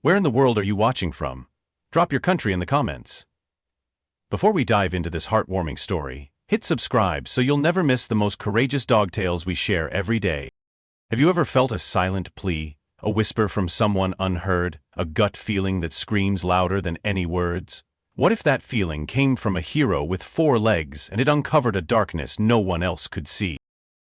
Where in the world are you watching from? Drop your country in the comments. Before we dive into this heartwarming story, hit subscribe so you'll never miss the most courageous dog tales we share every day. Have you ever felt a silent plea, a whisper from someone unheard, a gut feeling that screams louder than any words? What if that feeling came from a hero with 4 legs and it uncovered a darkness no one else could see?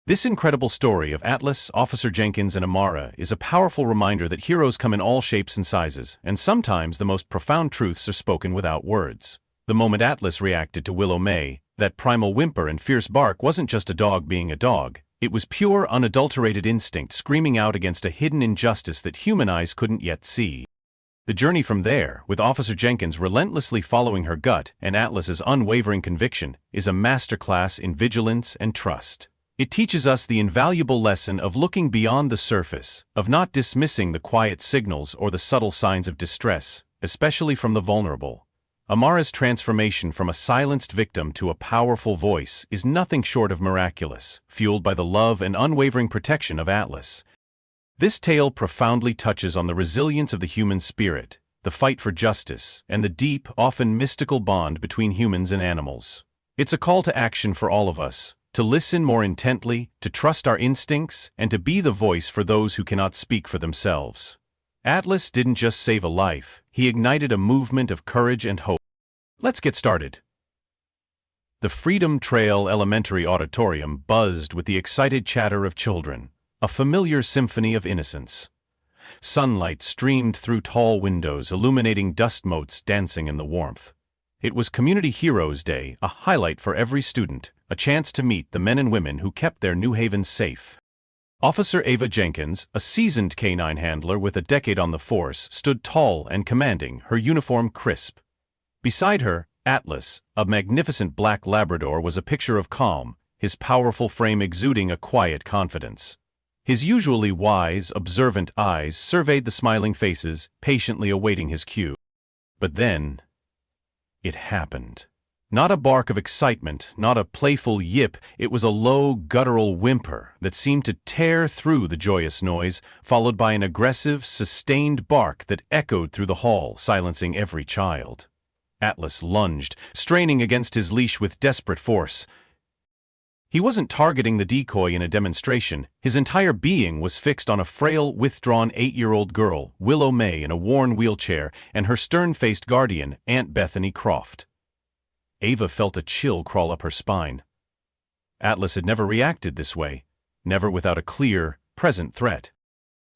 This incredible story of Atlas, Officer Jenkins, and Amara is a powerful reminder that heroes come in all shapes and sizes, and sometimes the most profound truths are spoken without words. The moment Atlas reacted to Willow May, that primal whimper and fierce bark wasn't just a dog being a dog. It was pure, unadulterated instinct screaming out against a hidden injustice that human eyes couldn't yet see. The journey from there, with Officer Jenkins relentlessly following her gut and Atlas's unwavering conviction, is a masterclass in vigilance and trust. It teaches us the invaluable lesson of looking beyond the surface, of not dismissing the quiet signals or the subtle signs of distress, especially from the vulnerable. Amara's transformation from a silenced victim to a powerful voice is nothing short of miraculous, fueled by the love and unwavering protection of Atlas. This tale profoundly touches on the resilience of the human spirit, the fight for justice, and the deep, often mystical bond between humans and animals. It's a call to action for all of us, to listen more intently, to trust our instincts, and to be the voice for those who cannot speak for themselves. Atlas didn't just save a life, he ignited a movement of courage and hope. Let's get started. The Freedom Trail Elementary Auditorium buzzed with the excited chatter of children, a familiar symphony of innocence. Sunlight streamed through tall windows, illuminating dust motes dancing in the warmth. It was Community Heroes Day, a highlight for every student, a chance to meet the men and women who kept their new havens safe. Officer Ava Jenkins, a seasoned canine handler with a decade on the force, stood tall and commanding, her uniform crisp. Beside her, Atlas, a magnificent black Labrador, was a picture of calm, his powerful frame exuding a quiet confidence. His usually wise, observant eyes surveyed the smiling faces, patiently awaiting his cue. But then, it happened. Not a bark of excitement, not a playful yip, it was a low, guttural whimper that seemed to tear through the joyous noise, followed by an aggressive, sustained bark that echoed through the hall, silencing every child. Atlas lunged, straining against his leash with desperate force. He wasn't targeting the decoy in a demonstration. His entire being was fixed on a frail, withdrawn 8-year-old girl, Willow May, in a worn wheelchair, and her stern-faced guardian, Aunt Bethany Croft. Ava felt a chill crawl up her spine. Atlas had never reacted this way, never without a clear, present threat.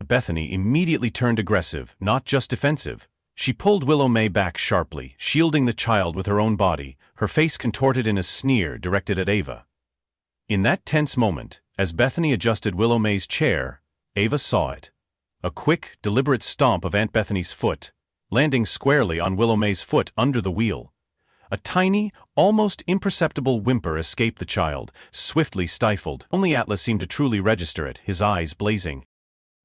Bethany immediately turned aggressive, not just defensive. She pulled Willow May back sharply, shielding the child with her own body, her face contorted in a sneer directed at Ava. In that tense moment, as Bethany adjusted Willow May's chair, Ava saw it. A quick, deliberate stomp of Aunt Bethany's foot, landing squarely on Willow May's foot under the wheel. A tiny, almost imperceptible whimper escaped the child, swiftly stifled. Only Atlas seemed to truly register it, his eyes blazing.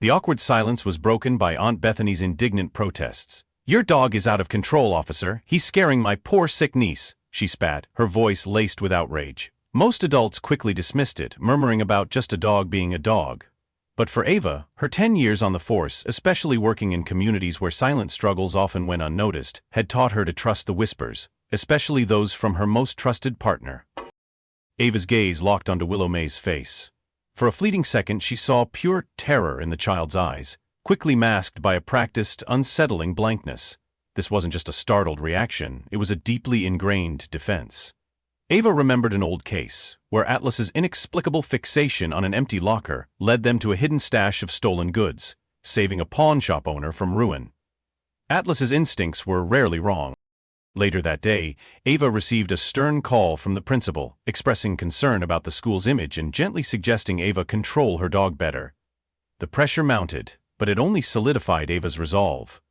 The awkward silence was broken by Aunt Bethany's indignant protests. "Your dog is out of control, officer. He's scaring my poor sick niece," she spat, her voice laced with outrage. Most adults quickly dismissed it, murmuring about just a dog being a dog. But for Ava, her 10 years on the force, especially working in communities where silent struggles often went unnoticed, had taught her to trust the whispers, especially those from her most trusted partner. Ava's gaze locked onto Willow May's face. For a fleeting second she saw pure terror in the child's eyes, quickly masked by a practiced, unsettling blankness. This wasn't just a startled reaction, it was a deeply ingrained defense. Ava remembered an old case, where Atlas's inexplicable fixation on an empty locker led them to a hidden stash of stolen goods, saving a pawn shop owner from ruin. Atlas's instincts were rarely wrong. Later that day, Ava received a stern call from the principal, expressing concern about the school's image and gently suggesting Ava control her dog better. The pressure mounted, but it only solidified Ava's resolve.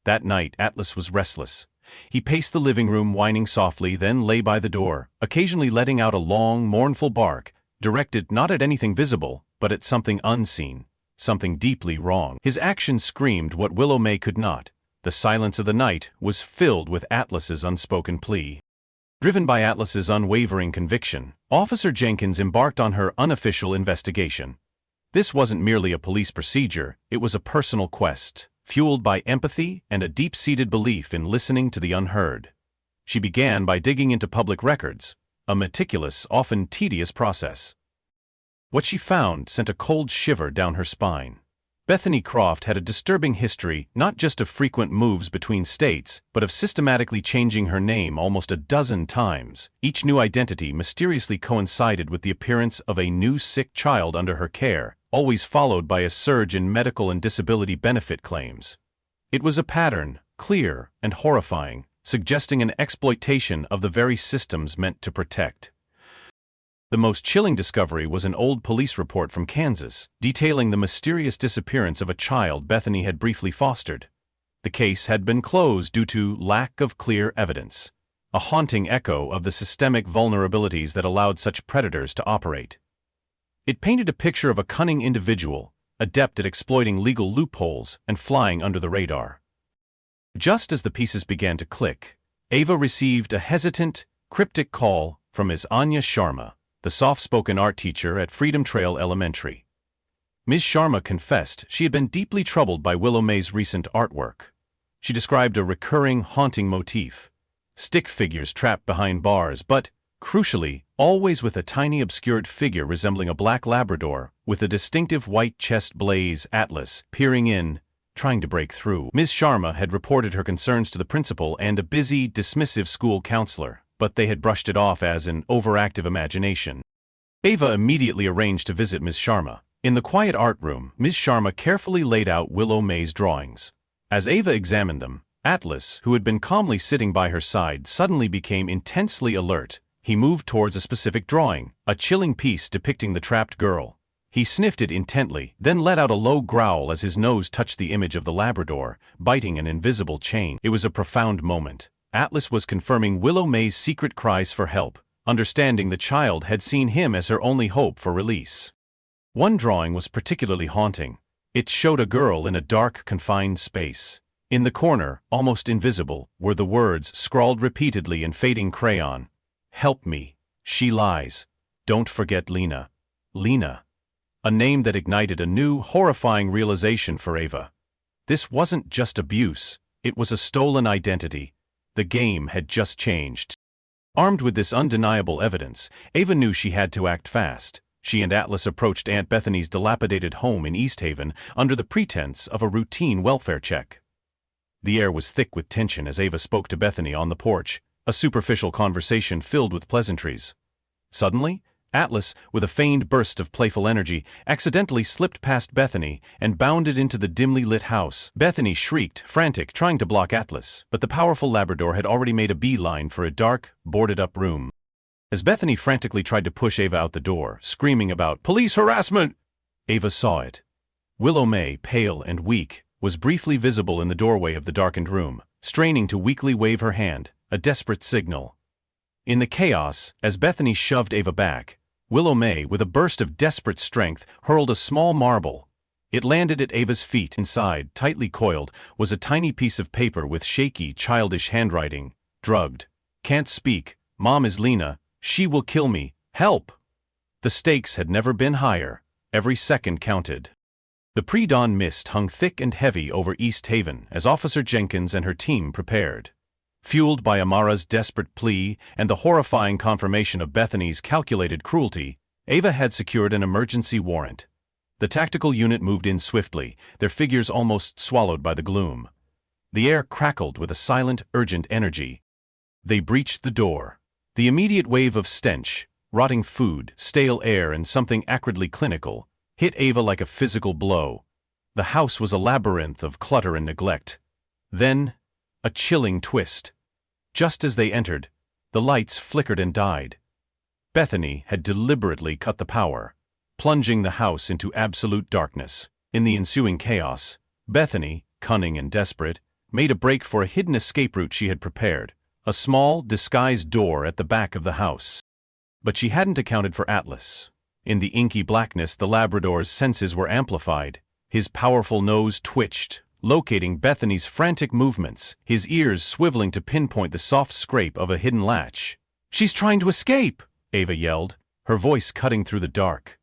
That night, Atlas was restless. He paced the living room, whining softly, then lay by the door, occasionally letting out a long, mournful bark, directed not at anything visible, but at something unseen, something deeply wrong. His actions screamed what Willow May could not. The silence of the night was filled with Atlas's unspoken plea. Driven by Atlas's unwavering conviction, Officer Jenkins embarked on her unofficial investigation. This wasn't merely a police procedure, it was a personal quest, fueled by empathy and a deep-seated belief in listening to the unheard. She began by digging into public records, a meticulous, often tedious process. What she found sent a cold shiver down her spine. Bethany Croft had a disturbing history not just of frequent moves between states, but of systematically changing her name almost a dozen times. Each new identity mysteriously coincided with the appearance of a new sick child under her care, always followed by a surge in medical and disability benefit claims. It was a pattern, clear and horrifying, suggesting an exploitation of the very systems meant to protect. The most chilling discovery was an old police report from Kansas, detailing the mysterious disappearance of a child Bethany had briefly fostered. The case had been closed due to lack of clear evidence, a haunting echo of the systemic vulnerabilities that allowed such predators to operate. It painted a picture of a cunning individual, adept at exploiting legal loopholes and flying under the radar. Just as the pieces began to click, Ava received a hesitant, cryptic call from Ms. Anya Sharma, the soft-spoken art teacher at Freedom Trail Elementary. Ms. Sharma confessed she had been deeply troubled by Willow May's recent artwork. She described a recurring, haunting motif: stick figures trapped behind bars, but, crucially, always with a tiny obscured figure resembling a black Labrador, with a distinctive white chest blaze, Atlas, peering in, trying to break through. Ms. Sharma had reported her concerns to the principal and a busy, dismissive school counselor, but they had brushed it off as an overactive imagination. Ava immediately arranged to visit Ms. Sharma. In the quiet art room, Ms. Sharma carefully laid out Willow May's drawings. As Ava examined them, Atlas, who had been calmly sitting by her side, suddenly became intensely alert. He moved towards a specific drawing, a chilling piece depicting the trapped girl. He sniffed it intently, then let out a low growl as his nose touched the image of the Labrador, biting an invisible chain. It was a profound moment. Atlas was confirming Willow May's secret cries for help, understanding the child had seen him as her only hope for release. One drawing was particularly haunting. It showed a girl in a dark, confined space. In the corner, almost invisible, were the words scrawled repeatedly in fading crayon: "Help me. She lies. Don't forget Lena." Lena. A name that ignited a new, horrifying realization for Ava. This wasn't just abuse, it was a stolen identity. The game had just changed. Armed with this undeniable evidence, Ava knew she had to act fast. She and Atlas approached Aunt Bethany's dilapidated home in East Haven under the pretense of a routine welfare check. The air was thick with tension as Ava spoke to Bethany on the porch, a superficial conversation filled with pleasantries. Suddenly, Atlas, with a feigned burst of playful energy, accidentally slipped past Bethany and bounded into the dimly lit house. Bethany shrieked, frantic, trying to block Atlas, but the powerful Labrador had already made a beeline for a dark, boarded-up room. As Bethany frantically tried to push Ava out the door, screaming about police harassment, Ava saw it. Willow May, pale and weak, was briefly visible in the doorway of the darkened room, straining to weakly wave her hand, a desperate signal. In the chaos, as Bethany shoved Ava back, Willow May, with a burst of desperate strength, hurled a small marble. It landed at Ava's feet. Inside, tightly coiled, was a tiny piece of paper with shaky, childish handwriting. Drugged. Can't speak. Mom is Lena. She will kill me. Help! The stakes had never been higher. Every second counted. The pre-dawn mist hung thick and heavy over East Haven as Officer Jenkins and her team prepared. Fueled by Amara's desperate plea and the horrifying confirmation of Bethany's calculated cruelty, Ava had secured an emergency warrant. The tactical unit moved in swiftly, their figures almost swallowed by the gloom. The air crackled with a silent, urgent energy. They breached the door. The immediate wave of stench, rotting food, stale air, and something acridly clinical, hit Ava like a physical blow. The house was a labyrinth of clutter and neglect. Then, a chilling twist. Just as they entered, the lights flickered and died. Bethany had deliberately cut the power, plunging the house into absolute darkness. In the ensuing chaos, Bethany, cunning and desperate, made a break for a hidden escape route she had prepared, a small, disguised door at the back of the house. But she hadn't accounted for Atlas. In the inky blackness, the Labrador's senses were amplified. His powerful nose twitched, locating Bethany's frantic movements, his ears swiveling to pinpoint the soft scrape of a hidden latch. "She's trying to escape!" Ava yelled, her voice cutting through the dark.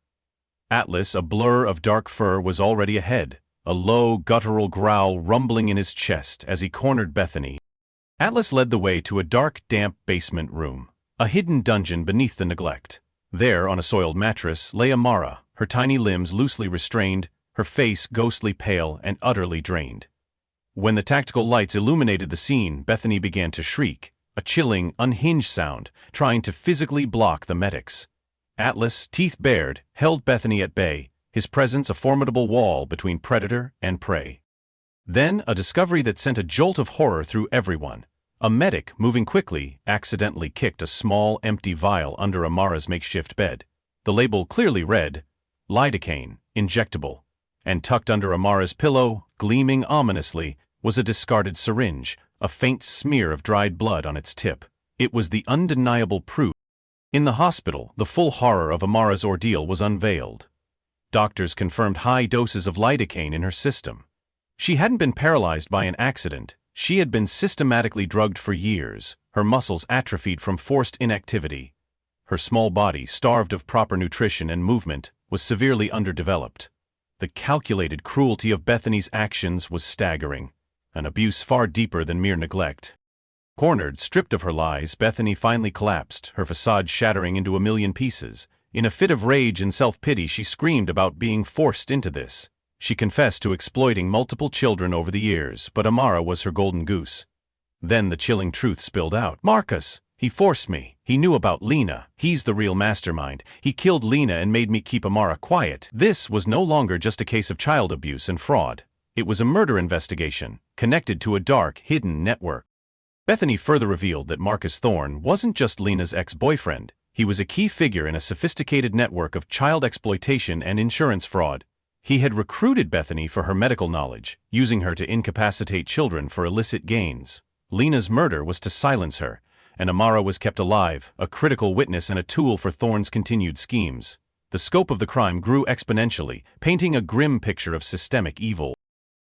Atlas, a blur of dark fur, was already ahead, a low, guttural growl rumbling in his chest as he cornered Bethany. Atlas led the way to a dark, damp basement room, a hidden dungeon beneath the neglect. There, on a soiled mattress, lay Amara, her tiny limbs loosely restrained, her face ghostly pale and utterly drained. When the tactical lights illuminated the scene, Bethany began to shriek, a chilling, unhinged sound, trying to physically block the medics. Atlas, teeth bared, held Bethany at bay, his presence a formidable wall between predator and prey. Then, a discovery that sent a jolt of horror through everyone. A medic, moving quickly, accidentally kicked a small, empty vial under Amara's makeshift bed. The label clearly read, lidocaine, injectable. And tucked under Amara's pillow, gleaming ominously, was a discarded syringe, a faint smear of dried blood on its tip. It was the undeniable proof. In the hospital, the full horror of Amara's ordeal was unveiled. Doctors confirmed high doses of lidocaine in her system. She hadn't been paralyzed by an accident. She had been systematically drugged for years, her muscles atrophied from forced inactivity. Her small body, starved of proper nutrition and movement, was severely underdeveloped. The calculated cruelty of Bethany's actions was staggering, an abuse far deeper than mere neglect. Cornered, stripped of her lies, Bethany finally collapsed, her facade shattering into a million pieces. In a fit of rage and self-pity, she screamed about being forced into this. She confessed to exploiting multiple children over the years, but Amara was her golden goose. Then the chilling truth spilled out. Marcus! He forced me. He knew about Lena. He's the real mastermind. He killed Lena and made me keep Amara quiet. This was no longer just a case of child abuse and fraud. It was a murder investigation, connected to a dark, hidden network. Bethany further revealed that Marcus Thorne wasn't just Lena's ex-boyfriend. He was a key figure in a sophisticated network of child exploitation and insurance fraud. He had recruited Bethany for her medical knowledge, using her to incapacitate children for illicit gains. Lena's murder was to silence her, and Amara was kept alive, a critical witness and a tool for Thorne's continued schemes. The scope of the crime grew exponentially, painting a grim picture of systemic evil.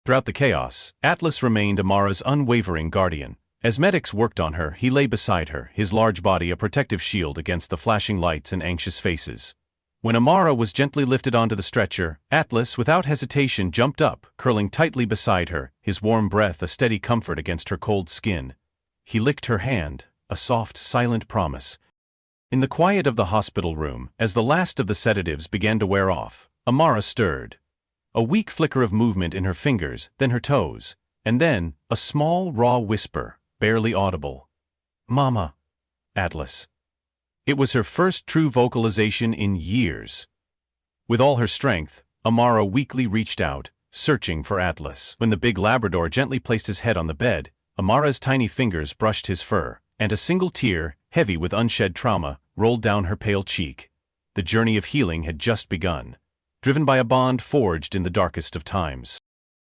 Throughout the chaos, Atlas remained Amara's unwavering guardian. As medics worked on her, he lay beside her, his large body a protective shield against the flashing lights and anxious faces. When Amara was gently lifted onto the stretcher, Atlas, without hesitation, jumped up, curling tightly beside her, his warm breath a steady comfort against her cold skin. He licked her hand, a soft, silent promise. In the quiet of the hospital room, as the last of the sedatives began to wear off, Amara stirred. A weak flicker of movement in her fingers, then her toes, and then a small, raw whisper, barely audible. "Mama." Atlas. It was her first true vocalization in years. With all her strength, Amara weakly reached out, searching for Atlas. When the big Labrador gently placed his head on the bed, Amara's tiny fingers brushed his fur, and a single tear, heavy with unshed trauma, rolled down her pale cheek. The journey of healing had just begun, driven by a bond forged in the darkest of times.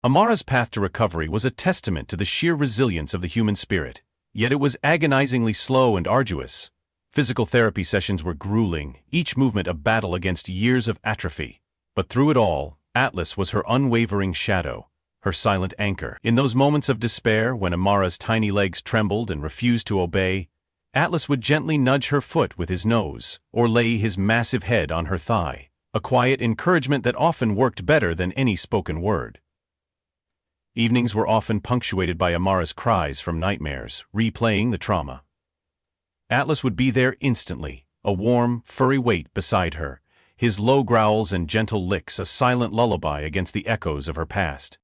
Amara's path to recovery was a testament to the sheer resilience of the human spirit, yet it was agonizingly slow and arduous. Physical therapy sessions were grueling, each movement a battle against years of atrophy. But through it all, Atlas was her unwavering shadow, her silent anchor. In those moments of despair, when Amara's tiny legs trembled and refused to obey, Atlas would gently nudge her foot with his nose, or lay his massive head on her thigh, a quiet encouragement that often worked better than any spoken word. Evenings were often punctuated by Amara's cries from nightmares, replaying the trauma. Atlas would be there instantly, a warm, furry weight beside her, his low growls and gentle licks a silent lullaby against the echoes of her past.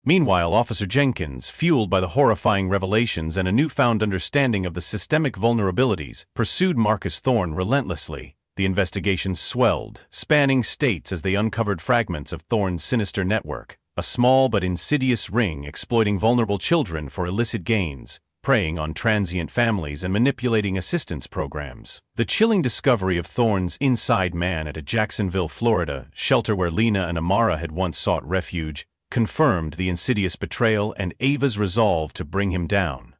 Meanwhile, Officer Jenkins, fueled by the horrifying revelations and a newfound understanding of the systemic vulnerabilities, pursued Marcus Thorne relentlessly. The investigations swelled, spanning states as they uncovered fragments of Thorne's sinister network, a small but insidious ring exploiting vulnerable children for illicit gains, preying on transient families and manipulating assistance programs. The chilling discovery of Thorne's inside man at a Jacksonville, Florida, shelter where Lena and Amara had once sought refuge, confirmed the insidious betrayal and Ava's resolve to bring him down.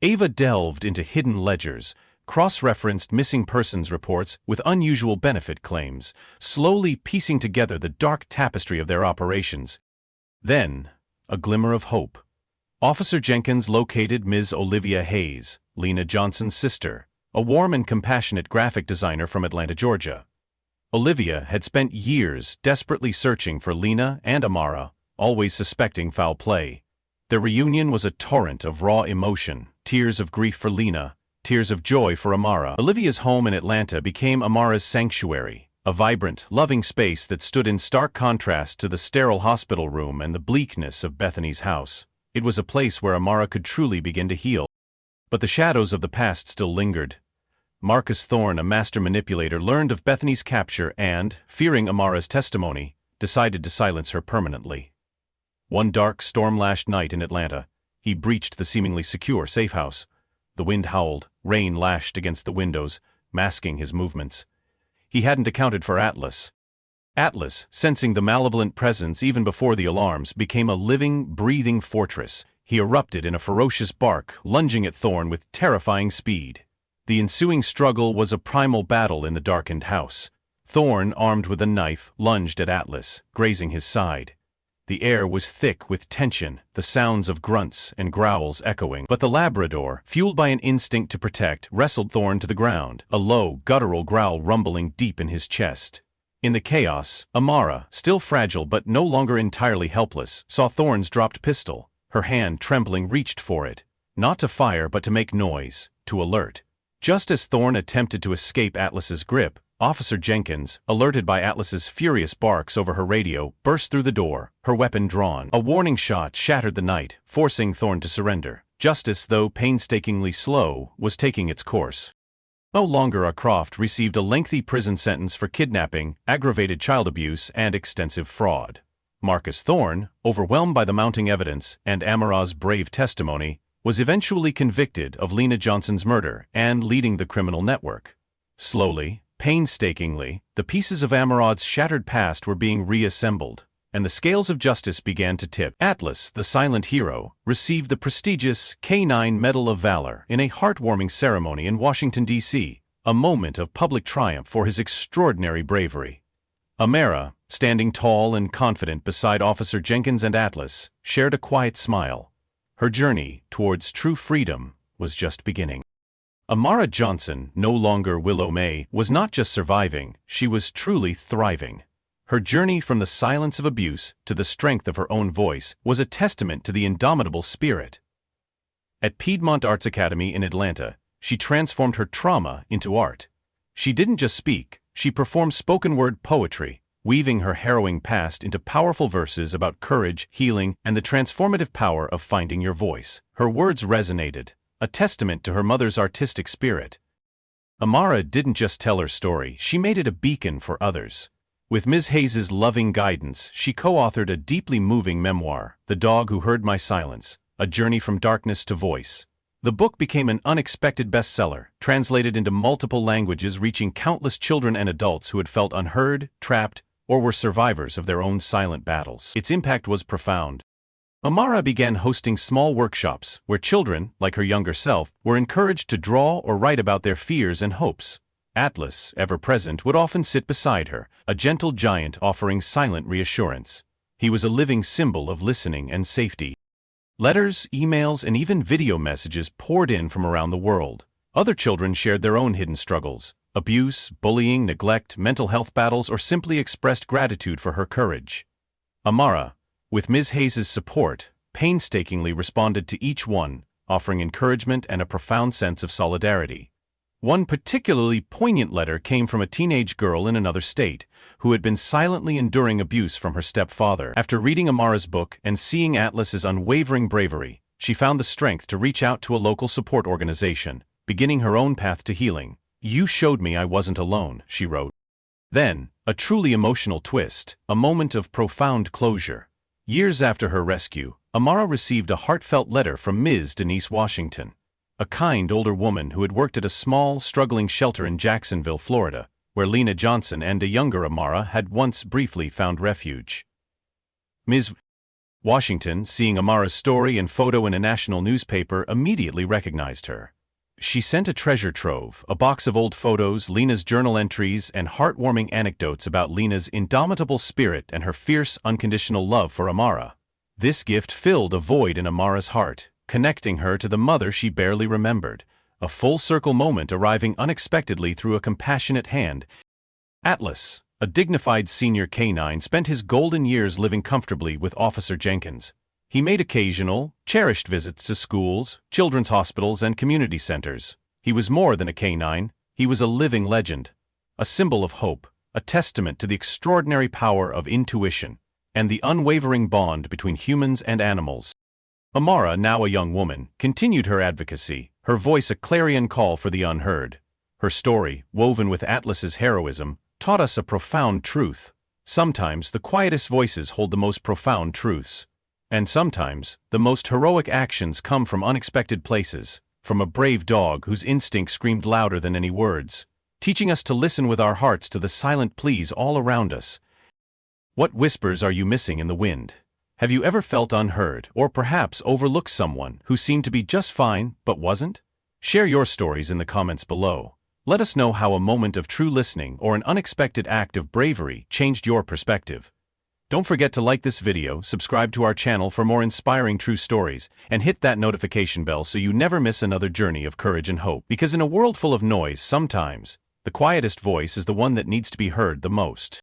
Ava delved into hidden ledgers, cross-referenced missing persons reports with unusual benefit claims, slowly piecing together the dark tapestry of their operations. Then, a glimmer of hope. Officer Jenkins located Ms. Olivia Hayes, Lena Johnson's sister, a warm and compassionate graphic designer from Atlanta, Georgia. Olivia had spent years desperately searching for Lena and Amara, always suspecting foul play. Their reunion was a torrent of raw emotion, tears of grief for Lena, tears of joy for Amara. Olivia's home in Atlanta became Amara's sanctuary, a vibrant, loving space that stood in stark contrast to the sterile hospital room and the bleakness of Bethany's house. It was a place where Amara could truly begin to heal. But the shadows of the past still lingered. Marcus Thorne, a master manipulator, learned of Bethany's capture and, fearing Amara's testimony, decided to silence her permanently. One dark, storm-lashed night in Atlanta, he breached the seemingly secure safe house. The wind howled, rain lashed against the windows, masking his movements. He hadn't accounted for Atlas. Atlas, sensing the malevolent presence even before the alarms, became a living, breathing fortress. He erupted in a ferocious bark, lunging at Thorne with terrifying speed. The ensuing struggle was a primal battle in the darkened house. Thorne, armed with a knife, lunged at Atlas, grazing his side. The air was thick with tension, the sounds of grunts and growls echoing. But the Labrador, fueled by an instinct to protect, wrestled Thorne to the ground, a low, guttural growl rumbling deep in his chest. In the chaos, Amara, still fragile but no longer entirely helpless, saw Thorne's dropped pistol. Her hand, trembling, reached for it, not to fire but to make noise, to alert. Just as Thorne attempted to escape Atlas's grip, Officer Jenkins, alerted by Atlas's furious barks over her radio, burst through the door, her weapon drawn. A warning shot shattered the night, forcing Thorne to surrender. Justice, though painstakingly slow, was taking its course. No longer Croft received a lengthy prison sentence for kidnapping, aggravated child abuse, and extensive fraud. Marcus Thorne, overwhelmed by the mounting evidence and Amara's brave testimony, was eventually convicted of Lena Johnson's murder and leading the criminal network. Slowly, painstakingly, the pieces of Amara's shattered past were being reassembled, and the scales of justice began to tip. Atlas, the silent hero, received the prestigious K-9 Medal of Valor in a heartwarming ceremony in Washington, D.C., a moment of public triumph for his extraordinary bravery. Amara, standing tall and confident beside Officer Jenkins and Atlas, shared a quiet smile. Her journey towards true freedom was just beginning. Amara Johnson, no longer Willow May, was not just surviving, she was truly thriving. Her journey from the silence of abuse to the strength of her own voice was a testament to the indomitable spirit. At Piedmont Arts Academy in Atlanta, she transformed her trauma into art. She didn't just speak, she performed spoken-word poetry, weaving her harrowing past into powerful verses about courage, healing, and the transformative power of finding your voice. Her words resonated, a testament to her mother's artistic spirit. Amara didn't just tell her story, she made it a beacon for others. With Ms. Hayes's loving guidance, she co-authored a deeply moving memoir, The Dog Who Heard My Silence, A Journey from Darkness to Voice. The book became an unexpected bestseller, translated into multiple languages, reaching countless children and adults who had felt unheard, trapped, or were survivors of their own silent battles. Its impact was profound. Amara began hosting small workshops where children, like her younger self, were encouraged to draw or write about their fears and hopes. Atlas, ever present, would often sit beside her, a gentle giant offering silent reassurance. He was a living symbol of listening and safety. Letters, emails, and even video messages poured in from around the world. Other children shared their own hidden struggles: abuse, bullying, neglect, mental health battles, or simply expressed gratitude for her courage. Amara, with Ms. Hayes's support, painstakingly responded to each one, offering encouragement and a profound sense of solidarity. One particularly poignant letter came from a teenage girl in another state, who had been silently enduring abuse from her stepfather. After reading Amara's book and seeing Atlas's unwavering bravery, she found the strength to reach out to a local support organization, beginning her own path to healing. "You showed me I wasn't alone," she wrote. Then, a truly emotional twist, a moment of profound closure. Years after her rescue, Amara received a heartfelt letter from Ms. Denise Washington, a kind older woman who had worked at a small, struggling shelter in Jacksonville, Florida, where Lena Johnson and a younger Amara had once briefly found refuge. Ms. Washington, seeing Amara's story and photo in a national newspaper, immediately recognized her. She sent a treasure trove, a box of old photos, Lena's journal entries, and heartwarming anecdotes about Lena's indomitable spirit and her fierce, unconditional love for Amara. This gift filled a void in Amara's heart, connecting her to the mother she barely remembered, a full-circle moment arriving unexpectedly through a compassionate hand. Atlas, a dignified senior canine, spent his golden years living comfortably with Officer Jenkins. He made occasional, cherished visits to schools, children's hospitals, and community centers. He was more than a canine, he was a living legend, a symbol of hope, a testament to the extraordinary power of intuition, and the unwavering bond between humans and animals. Amara, now a young woman, continued her advocacy, her voice a clarion call for the unheard. Her story, woven with Atlas's heroism, taught us a profound truth. Sometimes the quietest voices hold the most profound truths. And sometimes, the most heroic actions come from unexpected places, from a brave dog whose instinct screamed louder than any words, teaching us to listen with our hearts to the silent pleas all around us. What whispers are you missing in the wind? Have you ever felt unheard, or perhaps overlooked someone who seemed to be just fine but wasn't? Share your stories in the comments below. Let us know how a moment of true listening or an unexpected act of bravery changed your perspective. Don't forget to like this video, subscribe to our channel for more inspiring true stories, and hit that notification bell so you never miss another journey of courage and hope. Because in a world full of noise, sometimes, the quietest voice is the one that needs to be heard the most.